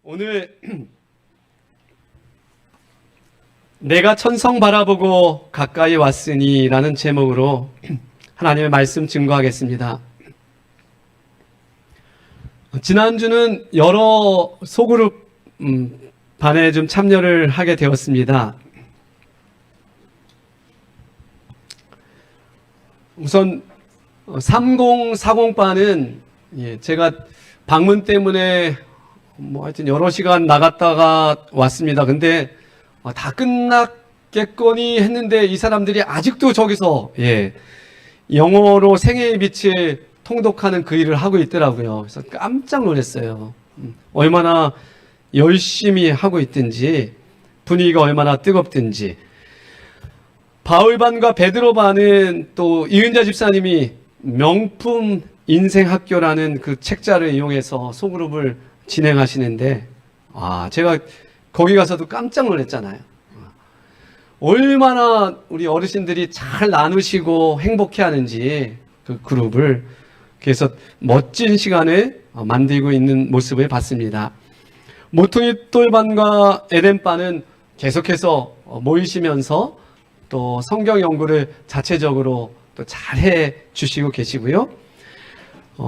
오늘 내가 천성 바라보고 가까이 왔으니 라는 제목으로 하나님의 말씀 증거하겠습니다. 지난주는 여러 소그룹 반에 좀 참여를 하게 되었습니다. 우선 3040반은 제가 방문 때문에 하여튼 여러 시간 나갔다가 왔습니다. 근데 다 끝났겠거니 했는데 이 사람들이 아직도 저기서 영어로 생애의 빛을 통독하는 그 일을 하고 있더라고요. 그래서 깜짝 놀랐어요. 얼마나 열심히 하고 있든지, 분위기가 얼마나 뜨겁든지. 바울반과 베드로반은 또 이은자 집사님이 명품 인생학교라는 그 책자를 이용해서 소그룹을 진행하시는데, 제가 거기 가서도 깜짝 놀랐잖아요. 얼마나 우리 어르신들이 잘 나누시고 행복해 하는지 그 그룹을. 그래서 멋진 시간을 만들고 있는 모습을 봤습니다. 모퉁이 돌반과 에덴반은 계속해서 모이시면서 또 성경 연구를 자체적으로 또 잘해 주시고 계시고요.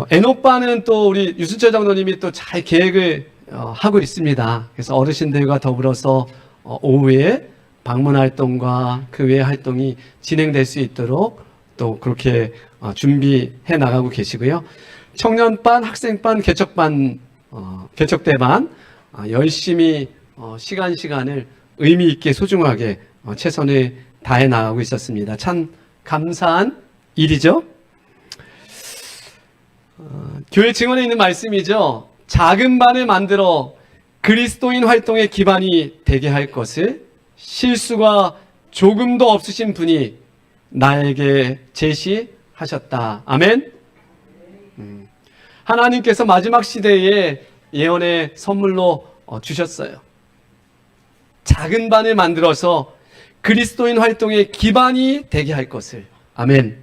에녹반은 또 우리 유순철 장로님이 또 잘 계획을 하고 있습니다. 그래서 어르신들과 더불어서 오후에 방문 활동과 그 외의 활동이 진행될 수 있도록 또 그렇게 준비해 나가고 계시고요. 청년반, 학생반, 개척반, 개척대반 열심히 시간을 의미 있게 소중하게 최선을 다해 나가고 있었습니다. 참 감사한 일이죠. 교회 증언에 있는 말씀이죠. 작은 반을 만들어 그리스도인 활동의 기반이 되게 할 것을 실수가 조금도 없으신 분이 나에게 제시하셨다. 아멘. 하나님께서 마지막 시대에 예언의 선물로 주셨어요. 작은 반을 만들어서 그리스도인 활동의 기반이 되게 할 것을. 아멘.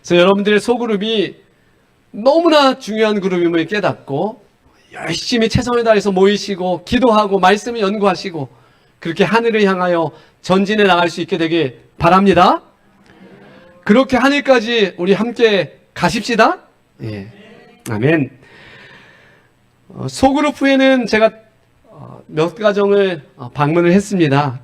그래서 여러분들의 소그룹이 너무나 중요한 그룹임을 깨닫고 열심히 최선을 다해서 모이시고 기도하고 말씀을 연구하시고 그렇게 하늘을 향하여 전진해 나갈 수 있게 되길 바랍니다. 그렇게 하늘까지 우리 함께 가십시다. 아멘. 소그룹 후에는 제가 몇 가정을 방문을 했습니다.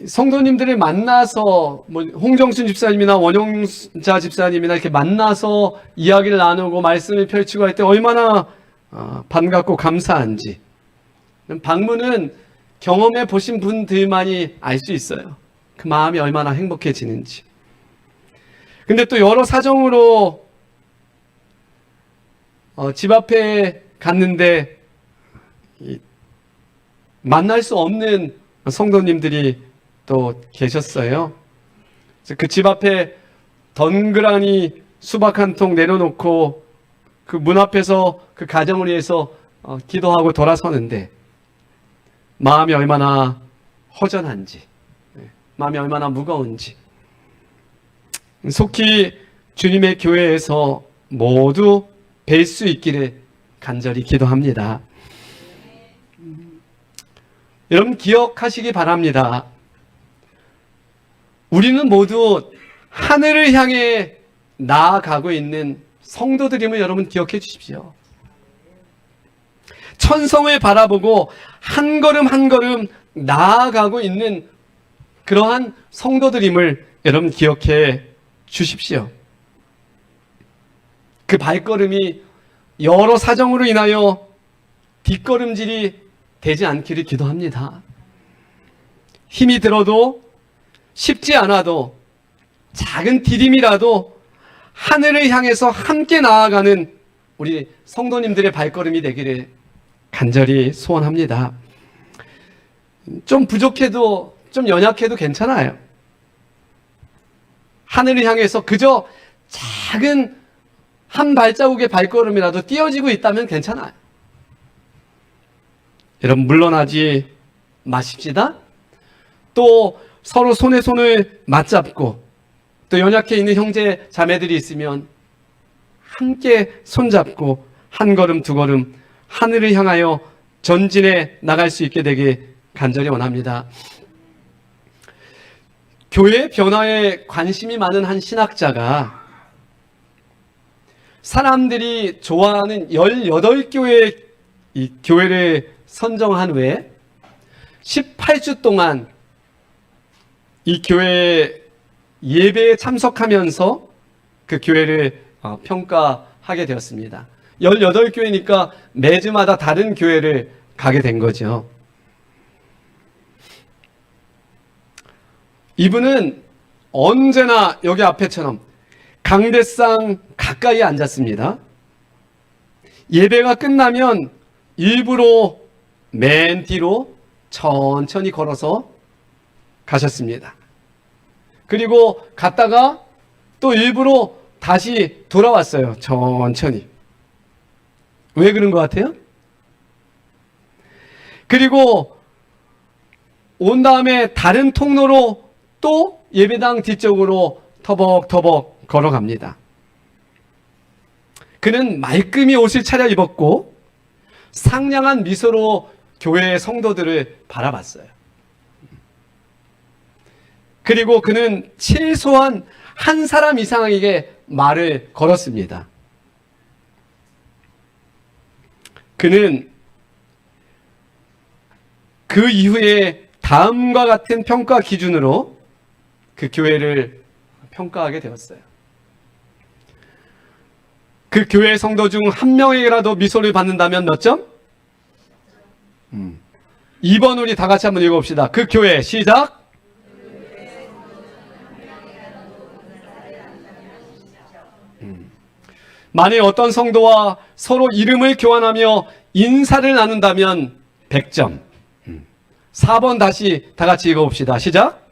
성도님들을 만나서 홍정순 집사님이나 원용자 집사님이나 이렇게 만나서 이야기를 나누고 말씀을 펼치고 할 때 얼마나 반갑고 감사한지. 방문은 경험해 보신 분들만이 알 수 있어요. 그 마음이 얼마나 행복해지는지. 근데 또 여러 사정으로 집 앞에 갔는데 만날 수 없는 성도님들이 또 계셨어요. 그 집 앞에 덩그러니 수박 한 통 내려놓고 그 문 앞에서 그 가정을 위해서 기도하고 돌아서는데 마음이 얼마나 허전한지, 마음이 얼마나 무거운지. 속히 주님의 교회에서 모두 뵐 수 있기를 간절히 기도합니다. 여러분 기억하시기 바랍니다. 우리는 모두 하늘을 향해 나아가고 있는 성도들임을 여러분 기억해 주십시오. 천성을 바라보고 한 걸음 한 걸음 나아가고 있는 그러한 성도들임을 여러분 기억해 주십시오. 그 발걸음이 여러 사정으로 인하여 뒷걸음질이 되지 않기를 기도합니다. 힘이 들어도 쉽지 않아도 작은 디딤이라도 하늘을 향해서 함께 나아가는 우리 성도님들의 발걸음이 되기를 간절히 소원합니다. 좀 부족해도 좀 연약해도 괜찮아요. 하늘을 향해서 그저 작은 한 발자국의 발걸음이라도 띄어지고 있다면 괜찮아요. 여러분 물러나지 마십시다. 또 서로 손에 손을 맞잡고 또 연약해 있는 형제 자매들이 있으면 함께 손잡고 한 걸음 두 걸음 하늘을 향하여 전진해 나갈 수 있게 되길 간절히 원합니다. 교회 변화에 관심이 많은 한 신학자가 사람들이 좋아하는 18교회 이 교회를 선정한 후에 18주 동안 이 교회 예배에 참석하면서 그 교회를 평가하게 되었습니다. 18교회니까 매주마다 다른 교회를 가게 된 거죠. 이분은 언제나 여기 앞에처럼 강대상 가까이 앉았습니다. 예배가 끝나면 일부러 맨 뒤로 천천히 걸어서 가셨습니다. 그리고 갔다가 또 일부러 다시 돌아왔어요. 천천히. 왜 그런 것 같아요? 그리고 온 다음에 다른 통로로 또 예배당 뒤쪽으로 터벅터벅 걸어갑니다. 그는 말끔히 옷을 차려입었고 상냥한 미소로 교회의 성도들을 바라봤어요. 그리고 그는 최소한 한 사람 이상에게 말을 걸었습니다. 그는 그 이후에 다음과 같은 평가 기준으로 그 교회를 평가하게 되었어요. 그 교회 성도 중 한 명에게라도 미소를 받는다면 몇 점? 2번 우리 다 같이 한번 읽어봅시다. 그 교회 시작. 만일 어떤 성도와 서로 이름을 교환하며 인사를 나눈다면 100점. 4번 다시 다 같이 읽어봅시다. 시작.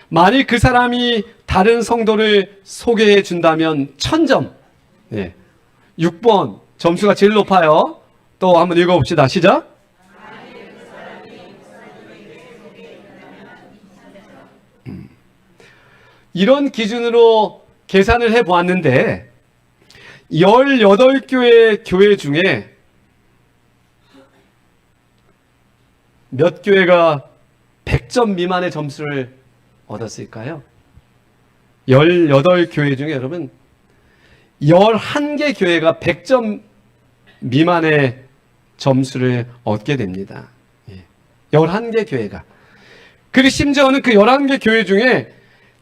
만일 그 사람이 다른 성도를 소개해 준다면 1000점. 네. 6번 점수가 제일 높아요. 또 한번 읽어봅시다. 시작. 이런 기준으로 계산을 해보았는데 18교회 교회 중에 몇 교회가 100점 미만의 점수를 얻었을까요? 18교회 중에 여러분 11개 교회가 100점 미만의 점수를 얻게 됩니다. 11개 교회가. 그리고 심지어는 그 11개 교회 중에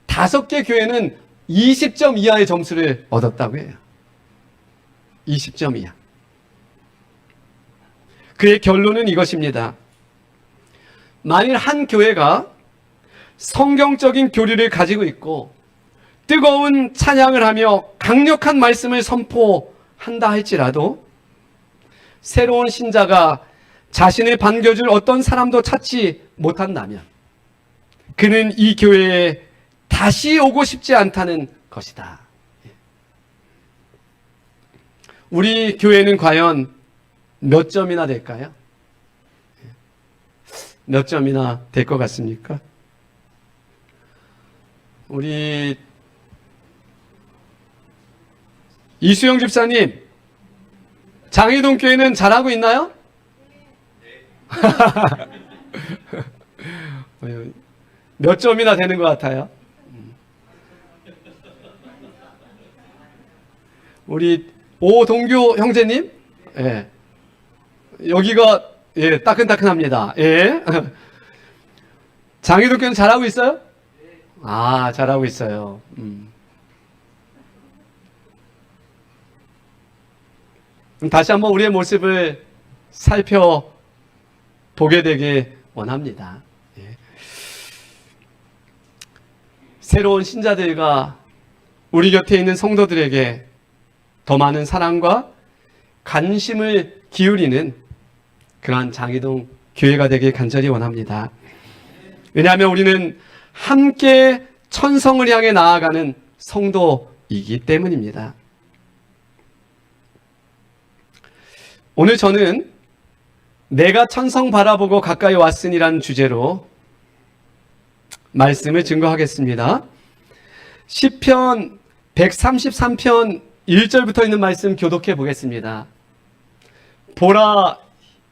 5개 교회는 20점 이하의 점수를 얻었다고 해요. 20점 이하. 그의 결론은 이것입니다. 만일 한 교회가 성경적인 교리를 가지고 있고 뜨거운 찬양을 하며 강력한 말씀을 선포한다 할지라도 새로운 신자가 자신을 반겨줄 어떤 사람도 찾지 못한다면 그는 이 교회에 다시 오고 싶지 않다는 것이다. 우리 교회는 과연 몇 점이나 될까요? 몇 점이나 될 것 같습니까? 우리 이수영 집사님, 장희동 교회는 잘하고 있나요? 몇 점이나 되는 것 같아요? 우리 오동규 형제님, 예. 여기가 예, 따끈따끈합니다. 예. 장희동 교회는 잘하고 있어요? 아, 잘하고 있어요. 그럼 다시 한번 우리의 모습을 살펴보게 되길 원합니다. 예. 새로운 신자들과 우리 곁에 있는 성도들에게 더 많은 사랑과 관심을 기울이는 그러한 장희동 교회가 되길 간절히 원합니다. 왜냐하면 우리는 함께 천성을 향해 나아가는 성도이기 때문입니다. 오늘 저는 내가 천성 바라보고 가까이 왔으니라는 주제로 말씀을 증거하겠습니다. 시편 133편 1절부터 있는 말씀 교독해 보겠습니다. 보라,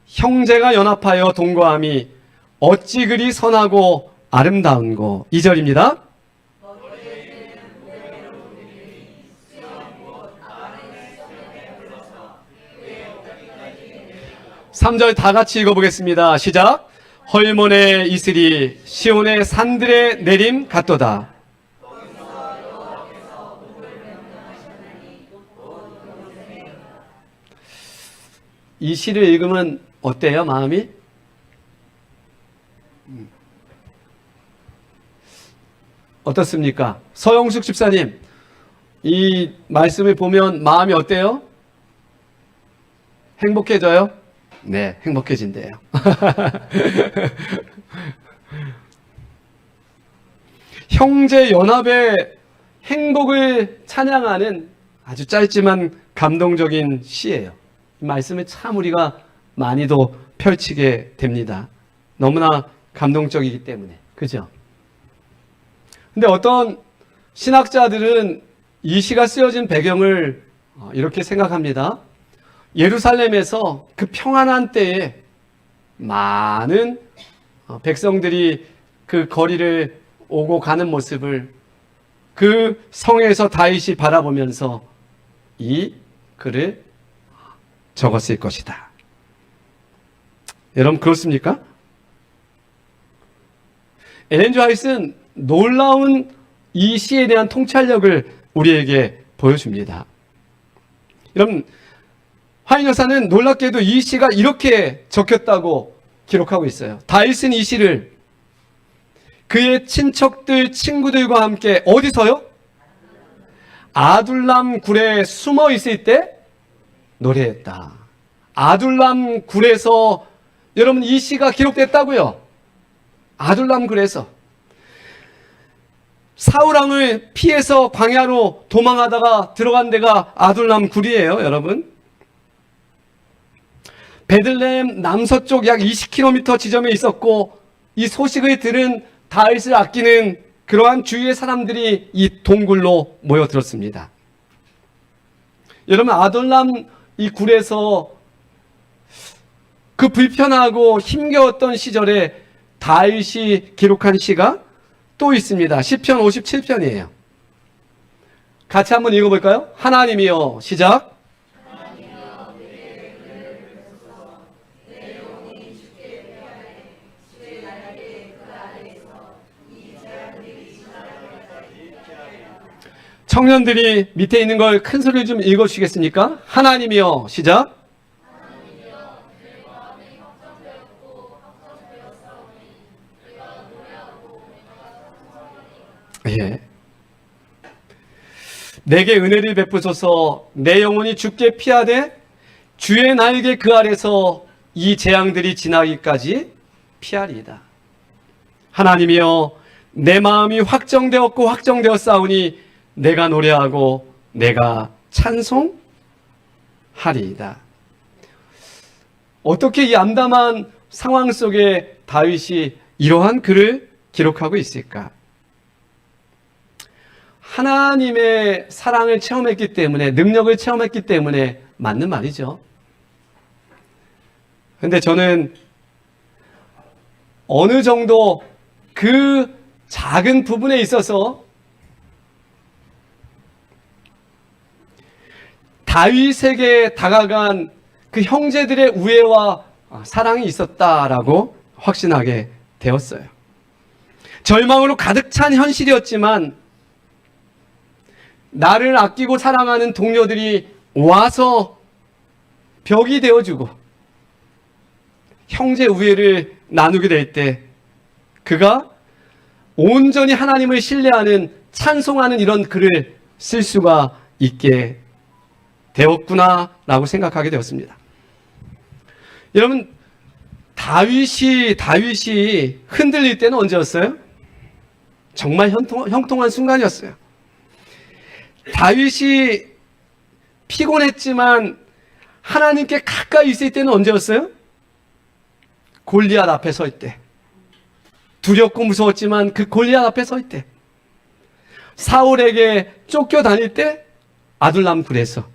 형제가 연합하여 동거함이 어찌 그리 선하고 아름다운고. 2절입니다. 3절 다 같이 읽어보겠습니다. 시작. 헐몬의 이슬이 시온의 산들에 내림 같도다. 이 시를 읽으면 어때요, 마음이? 어떻습니까? 서영숙 집사님, 이 말씀을 보면 마음이 어때요? 행복해져요? 네, 행복해진대요. 형제 연합의 행복을 찬양하는 아주 짧지만 감동적인 시예요. 이 말씀을 참 우리가 많이도 펼치게 됩니다. 너무나 감동적이기 때문에. 그죠? 근데 어떤 신학자들은 이 시가 쓰여진 배경을 이렇게 생각합니다. 예루살렘에서 그 평안한 때에 많은 백성들이 그 거리를 오고 가는 모습을 그 성에서 다윗이 바라보면서 이 글을 적었을 것이다. 여러분 그렇습니까? 엘렌 지 화이트는 놀라운 이 시에 대한 통찰력을 우리에게 보여줍니다. 여러분 화이트 여사는 놀랍게도 이 시가 이렇게 적혔다고 기록하고 있어요. 다윗은 이 시를 그의 친척들, 친구들과 함께 어디서요? 아둘람 굴에 숨어 있을 때 노래했다. 아둘람 굴에서 여러분 이 시가 기록됐다고요. 아둘람 굴에서 사울왕을 피해서 광야로 도망하다가 들어간 데가 아둘람 굴이에요, 여러분. 베들레헴 남서쪽 약 20km 지점에 있었고 이 소식을 들은 다윗을 아끼는 그러한 주위의 사람들이 이 동굴로 모여들었습니다. 여러분 아둘람 이 굴에서 그 불편하고 힘겨웠던 시절에 다윗이 기록한 시가 또 있습니다. 시편 57편이에요. 같이 한번 읽어볼까요? 하나님이여, 시작. 청년들이 밑에 있는 걸 큰 소리로 좀 읽어주시겠습니까? 하나님이여, 시작. 예. 내게 은혜를 베푸소서. 내 영혼이 주께 피하되 주의 날개 그 아래서 이 재앙들이 지나기까지 피하리이다. 하나님이여, 내 마음이 확정되었고 확정되었사오니 내가 노래하고 내가 찬송하리이다. 어떻게 이 암담한 상황 속에 다윗이 이러한 글을 기록하고 있을까? 하나님의 사랑을 체험했기 때문에, 능력을 체험했기 때문에 맞는 말이죠. 근데 저는 어느 정도 그 작은 부분에 있어서 다윗에게 다가간 그 형제들의 우애와 사랑이 있었다라고 확신하게 되었어요. 절망으로 가득 찬 현실이었지만 나를 아끼고 사랑하는 동료들이 와서 벽이 되어주고 형제 우애를 나누게 될 때 그가 온전히 하나님을 신뢰하는, 찬송하는 이런 글을 쓸 수가 있게 되었구나라고 생각하게 되었습니다. 여러분, 다윗이 흔들릴 때는 언제였어요? 정말 형통한 순간이었어요. 다윗이 피곤했지만 하나님께 가까이 있을 때는 언제였어요? 골리앗 앞에 설 때. 두렵고 무서웠지만 그 골리앗 앞에 서 있대. 사울에게 쫓겨다닐 때 아둘람 굴에서.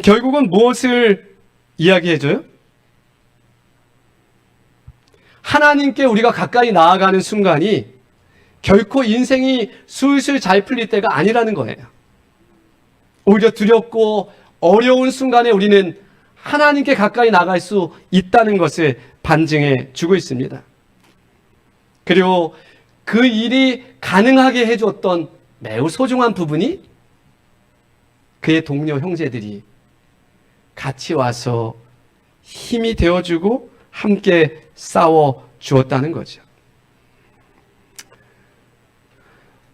결국은 무엇을 이야기해줘요? 하나님께 우리가 가까이 나아가는 순간이 결코 인생이 술술 잘 풀릴 때가 아니라는 거예요. 오히려 두렵고 어려운 순간에 우리는 하나님께 가까이 나갈 수 있다는 것을 반증해 주고 있습니다. 그리고 그 일이 가능하게 해줬던 매우 소중한 부분이 그의 동료 형제들이 같이 와서 힘이 되어주고 함께 싸워 주었다는 거죠.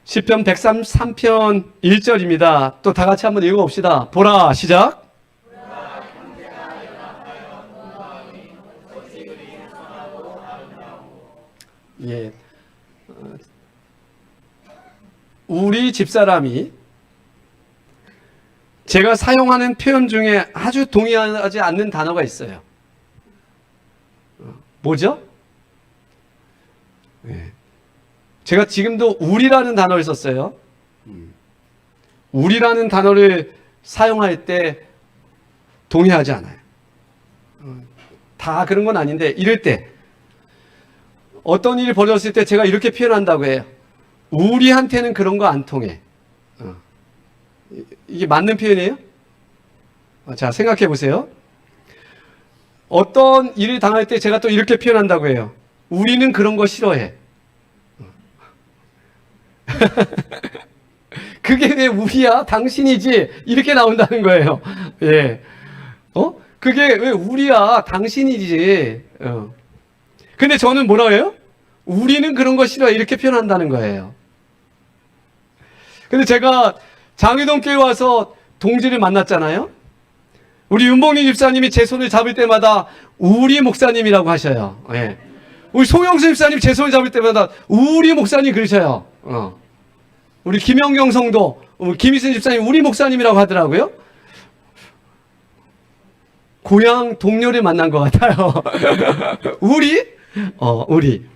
시편 133편 1절입니다. 또 다 같이 한번 읽어봅시다. 보라, 시작. 예, 우리 집사람이 제가 사용하는 표현 중에 아주 동의하지 않는 단어가 있어요. 뭐죠? 예. 제가 지금도 우리라는 단어를 썼어요. 우리라는 단어를 사용할 때 동의하지 않아요. 다 그런 건 아닌데 이럴 때 어떤 일이 벌어졌을 때 제가 이렇게 표현한다고 해요. 우리한테는 그런 거 안 통해. 이게 맞는 표현이에요? 자, 생각해 보세요. 어떤 일을 당할 때 제가 또 이렇게 표현한다고 해요. 우리는 그런 거 싫어해. 그게 왜 우리야? 당신이지? 이렇게 나온다는 거예요. 예. 그게 왜 우리야? 당신이지? 근데 저는 뭐라고 해요? 우리는 그런 거 싫어해. 이렇게 표현한다는 거예요. 근데 제가 장희동 교회 와서 동지를 만났잖아요. 우리 윤봉리 집사님이 제 손을 잡을 때마다 우리 목사님이라고 하셔요. 예. 우리 송영수 집사님 제 손을 잡을 때마다 우리 목사님 그러셔요. 우리 김영경 성도, 김희순 집사님 우리 목사님이라고 하더라고요. 고향 동료를 만난 것 같아요. 우리? 우리.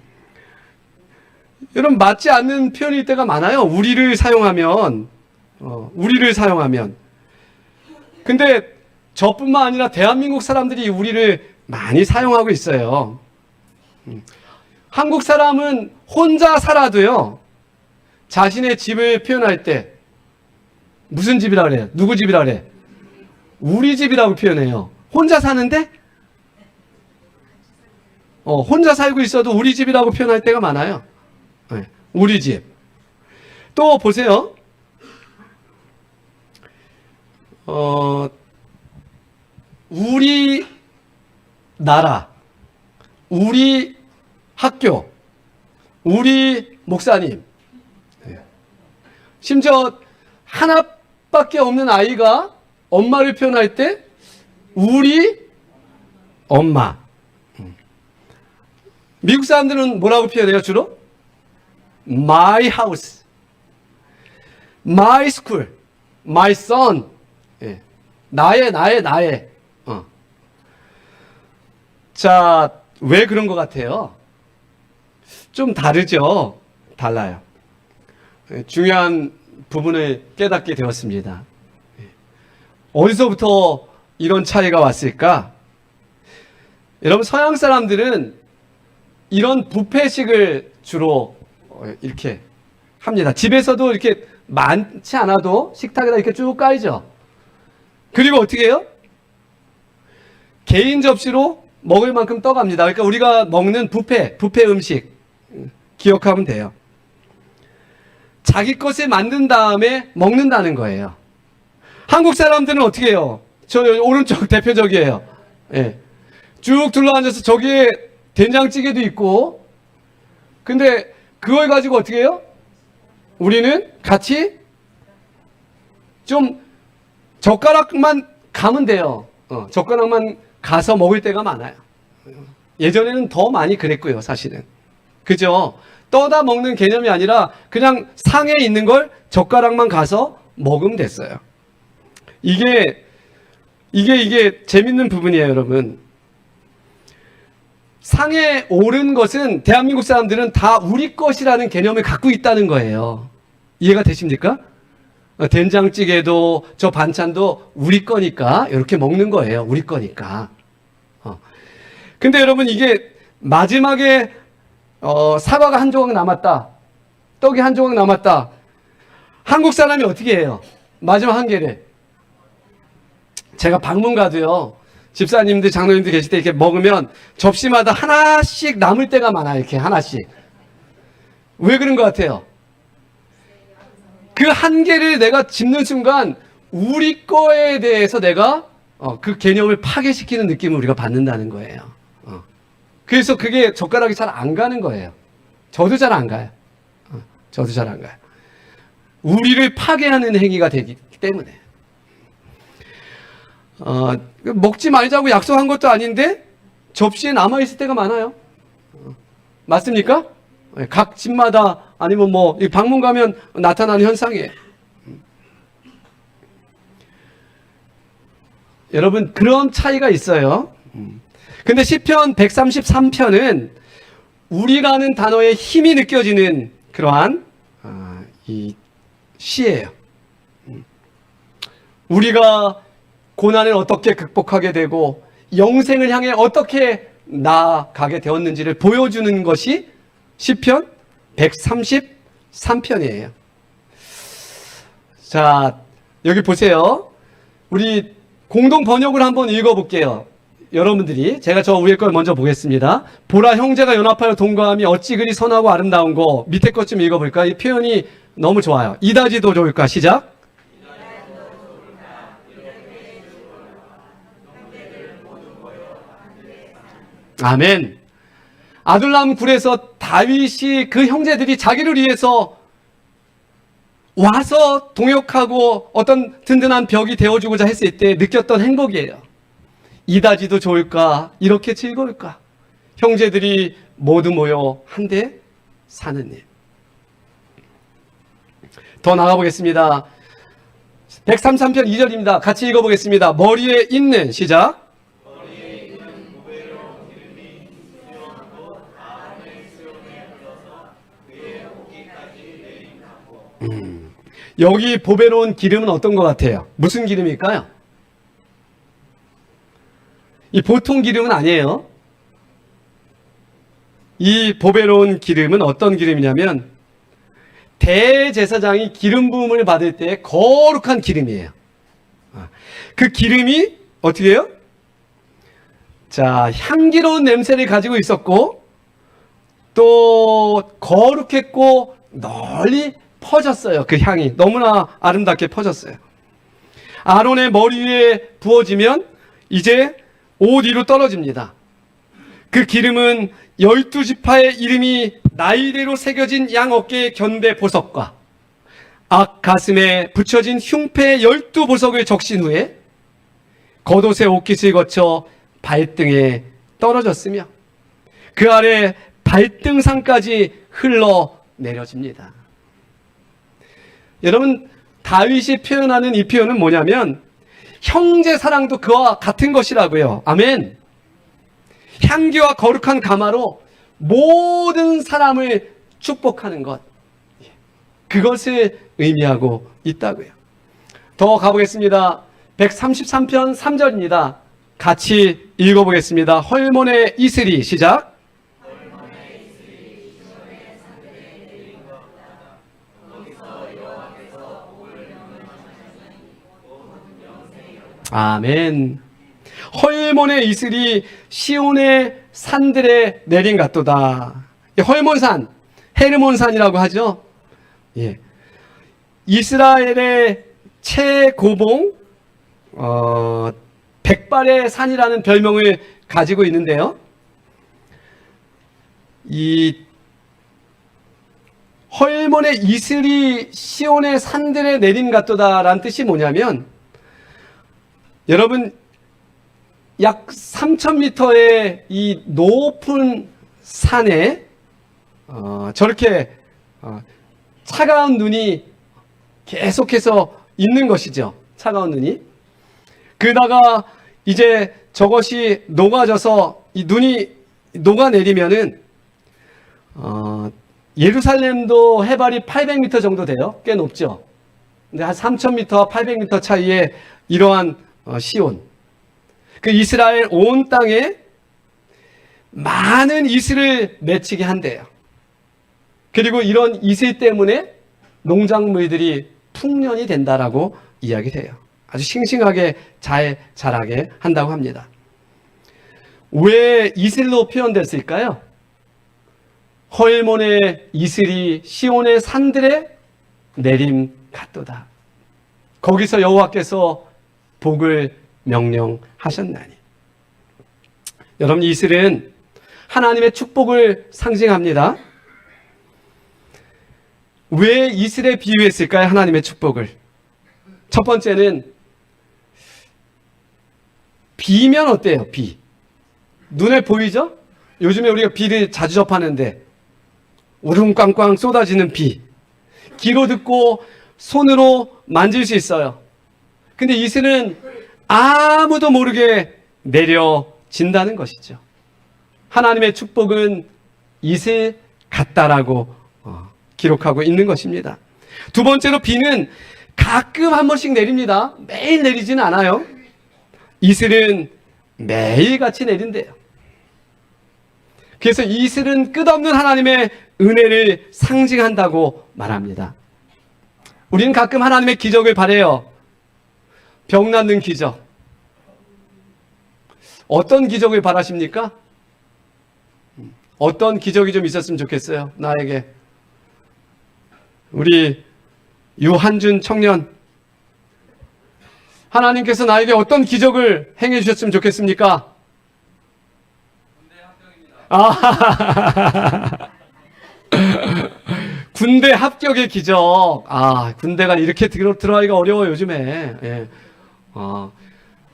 여러분, 맞지 않는 표현일 때가 많아요. 우리를 사용하면. 근데 저뿐만 아니라 대한민국 사람들이 우리를 많이 사용하고 있어요. 한국 사람은 혼자 살아도요, 자신의 집을 표현할 때 무슨 집이라 그래요? 누구 집이라 그래? 우리 집이라고 표현해요. 혼자 사는데 혼자 살고 있어도 우리 집이라고 표현할 때가 많아요. 네, 우리 집. 또 보세요. 우리 나라, 우리 학교, 우리 목사님. 네. 심지어 하나밖에 없는 아이가 엄마를 표현할 때 우리 엄마. 미국 사람들은 뭐라고 표현해요, 주로? My house, my school, my son. 예. 나의. 자, 왜 그런 것 같아요? 좀 다르죠? 달라요. 중요한 부분을 깨닫게 되었습니다. 어디서부터 이런 차이가 왔을까? 여러분, 서양 사람들은 이런 뷔페식을 주로 이렇게 합니다. 집에서도 이렇게 많지 않아도 식탁에다 이렇게 쭉 깔죠. 그리고 어떻게 해요? 개인 접시로 먹을 만큼 떠갑니다. 그러니까 우리가 먹는 뷔페 음식 기억하면 돼요. 자기 것을 만든 다음에 먹는다는 거예요. 한국 사람들은 어떻게 해요? 저 오른쪽 대표적이에요. 예. 쭉 둘러앉아서 저기에 된장찌개도 있고, 근데 그걸 가지고 어떻게 해요? 우리는 같이 좀 젓가락만 가면 돼요. 젓가락만 가서 먹을 때가 많아요. 예전에는 더 많이 그랬고요, 사실은. 그죠? 떠다 먹는 개념이 아니라 그냥 상에 있는 걸 젓가락만 가서 먹으면 됐어요. 이게 재밌는 부분이에요, 여러분. 상에 오른 것은 대한민국 사람들은 다 우리 것이라는 개념을 갖고 있다는 거예요. 이해가 되십니까? 된장찌개도 저 반찬도 우리 거니까 이렇게 먹는 거예요. 우리 거니까. 근데 여러분 이게 마지막에 사과가 한 조각 남았다. 떡이 한 조각 남았다. 한국 사람이 어떻게 해요? 마지막 한 개를. 제가 방문 가도요. 집사님들, 장로님들 계실 때 이렇게 먹으면 접시마다 하나씩 남을 때가 많아요. 이렇게 하나씩. 왜 그런 것 같아요? 그 한 개를 내가 집는 순간 우리 거에 대해서 내가 그 개념을 파괴시키는 느낌을 우리가 받는다는 거예요. 그래서 그게 젓가락이 잘 안 가는 거예요. 저도 잘 안 가요. 저도 잘 안 가요. 우리를 파괴하는 행위가 되기 때문에. 먹지 말자고 약속한 것도 아닌데 접시에 남아있을 때가 많아요. 맞습니까? 각 집마다 아니면 뭐 방문 가면 나타나는 현상이에요. 여러분 그런 차이가 있어요. 근데 시편 133편은 우리라는 단어의 힘이 느껴지는 그러한 이 시예요. 우리가 고난을 어떻게 극복하게 되고 영생을 향해 어떻게 나아가게 되었는지를 보여주는 것이 시편 133편이에요. 자, 여기 보세요. 우리 공동 번역을 한번 읽어볼게요. 여러분들이 제가 저 위에 걸 먼저 보겠습니다. 보라 형제가 연합하여 동거함이 어찌 그리 선하고 아름다운고. 밑에 것 좀 읽어볼까? 이 표현이 너무 좋아요. 이다지도 좋을까? 시작. 아멘. 아둘람 굴에서 다윗이 그 형제들이 자기를 위해서 와서 동역하고 어떤 든든한 벽이 되어주고자 했을 때 느꼈던 행복이에요. 이다지도 좋을까? 이렇게 즐거울까? 형제들이 모두 모여 한데 사는 일. 더 나가보겠습니다. 133편 2절입니다. 같이 읽어보겠습니다. 머리에 있는 시작. 여기 보배로운 기름은 어떤 것 같아요? 무슨 기름일까요? 이 보통 기름은 아니에요. 이 보배로운 기름은 어떤 기름이냐면 대제사장이 기름 부음을 받을 때 거룩한 기름이에요. 그 기름이 어떻게 해요? 자, 향기로운 냄새를 가지고 있었고 또 거룩했고 널리 퍼졌어요. 그 향이 너무나 아름답게 퍼졌어요. 아론의 머리 위에 부어지면 이제 옷 위로 떨어집니다. 그 기름은 12지파의 이름이 나이대로 새겨진 양 어깨의 견대 보석과 악 가슴에 붙여진 흉패의 12보석을 적신 후에 겉옷의 옷깃을 거쳐 발등에 떨어졌으며 그 아래 발등상까지 흘러내려집니다. 여러분 다윗이 표현하는 이 표현은 뭐냐면 형제 사랑도 그와 같은 것이라고요. 아멘. 향기와 거룩한 가마로 모든 사람을 축복하는 것, 그것을 의미하고 있다고요. 더 가보겠습니다. 133편 3절입니다. 같이 읽어보겠습니다. 헐몬의 이슬이 시작. 아멘. 헐몬의 이슬이 시온의 산들에 내린 같도다. 헐몬산, 헤르몬산이라고 하죠. 예. 이스라엘의 최고봉 백발의 산이라는 별명을 가지고 있는데요. 이 헐몬의 이슬이 시온의 산들에 내린 같도다라는 뜻이 뭐냐면 여러분 약 3,000m의 이 높은 산에 저렇게 차가운 눈이 계속해서 있는 것이죠. 차가운 눈이. 그러다가 이제 저것이 녹아져서 이 눈이 녹아내리면은 예루살렘도 해발이 800m 정도 돼요. 꽤 높죠. 근데 한 3000m와 800m 차이에 이러한 시온, 그 이스라엘 온 땅에 많은 이슬을 맺히게 한대요. 그리고 이런 이슬 때문에 농작물들이 풍년이 된다라고 이야기돼요. 아주 싱싱하게 잘 자라게 한다고 합니다. 왜 이슬로 표현됐을까요? 헐몬의 이슬이 시온의 산들에 내림 같도다. 거기서 여호와께서 복을 명령하셨나니. 여러분, 이슬은 하나님의 축복을 상징합니다. 왜 이슬에 비유했을까요? 하나님의 축복을. 첫 번째는 비면 어때요? 비. 눈에 보이죠? 요즘에 우리가 비를 자주 접하는데 우름꽝꽝 쏟아지는 비. 귀로 듣고 손으로 만질 수 있어요. 근데 이슬은 아무도 모르게 내려진다는 것이죠. 하나님의 축복은 이슬 같다라고 기록하고 있는 것입니다. 두 번째로 비는 가끔 한 번씩 내립니다. 매일 내리지는 않아요. 이슬은 매일같이 내린대요. 그래서 이슬은 끝없는 하나님의 은혜를 상징한다고 말합니다. 우리는 가끔 하나님의 기적을 바라요. 병 낫는 기적. 어떤 기적을 바라십니까? 어떤 기적이 좀 있었으면 좋겠어요, 나에게. 우리 유한준 청년, 하나님께서 나에게 어떤 기적을 행해 주셨으면 좋겠습니까? 군대 합격의 기적. 군대가 이렇게 들어가기가 어려워요, 요즘에. 예.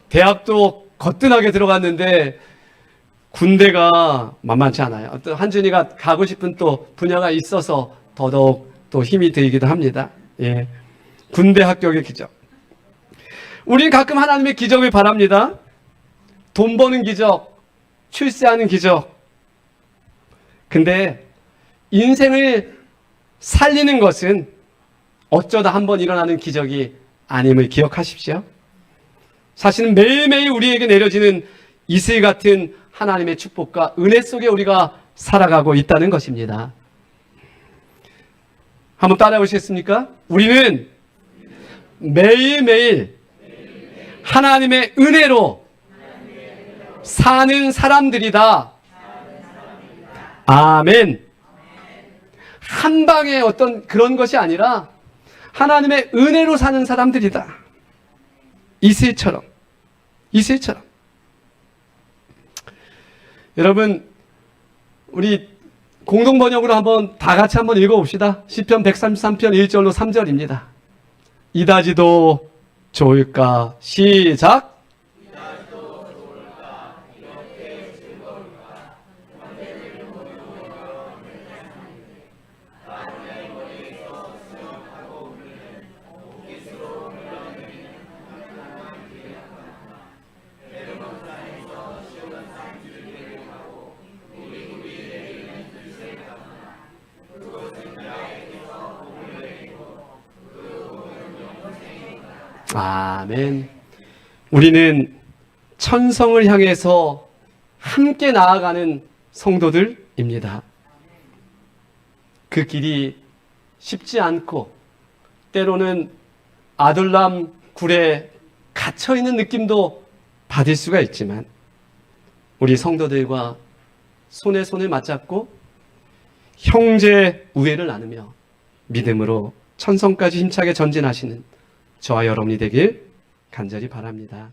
대학도 거뜬하게 들어갔는데 군대가 만만치 않아요. 어떤 한준이가 가고 싶은 또 분야가 있어서 더더욱 또 힘이 들기도 합니다. 예. 군대 합격의 기적. 우리는 가끔 하나님의 기적을 바랍니다. 돈 버는 기적, 출세하는 기적. 근데 인생을 살리는 것은 어쩌다 한번 일어나는 기적이 아님을 기억하십시오. 사실은 매일매일 우리에게 내려지는 이슬 같은 하나님의 축복과 은혜 속에 우리가 살아가고 있다는 것입니다. 한번 따라해 보시겠습니까? 우리는 매일매일 하나님의 은혜로 사는 사람들이다. 아멘. 한 방에 어떤 그런 것이 아니라 하나님의 은혜로 사는 사람들이다. 이슬처럼. 이슬처럼. 여러분, 우리 공동 번역으로 한번 다 같이 한번 읽어봅시다. 시편 133편 1절로 3절입니다. 이다지도 좋을까? 시작. 아멘. 우리는 천성을 향해서 함께 나아가는 성도들입니다. 그 길이 쉽지 않고 때로는 아둘람 굴에 갇혀있는 느낌도 받을 수가 있지만 우리 성도들과 손에 손을 맞잡고 형제 우애를 나누며 믿음으로 천성까지 힘차게 전진하시는 저와 여러분이 되길 간절히 바랍니다.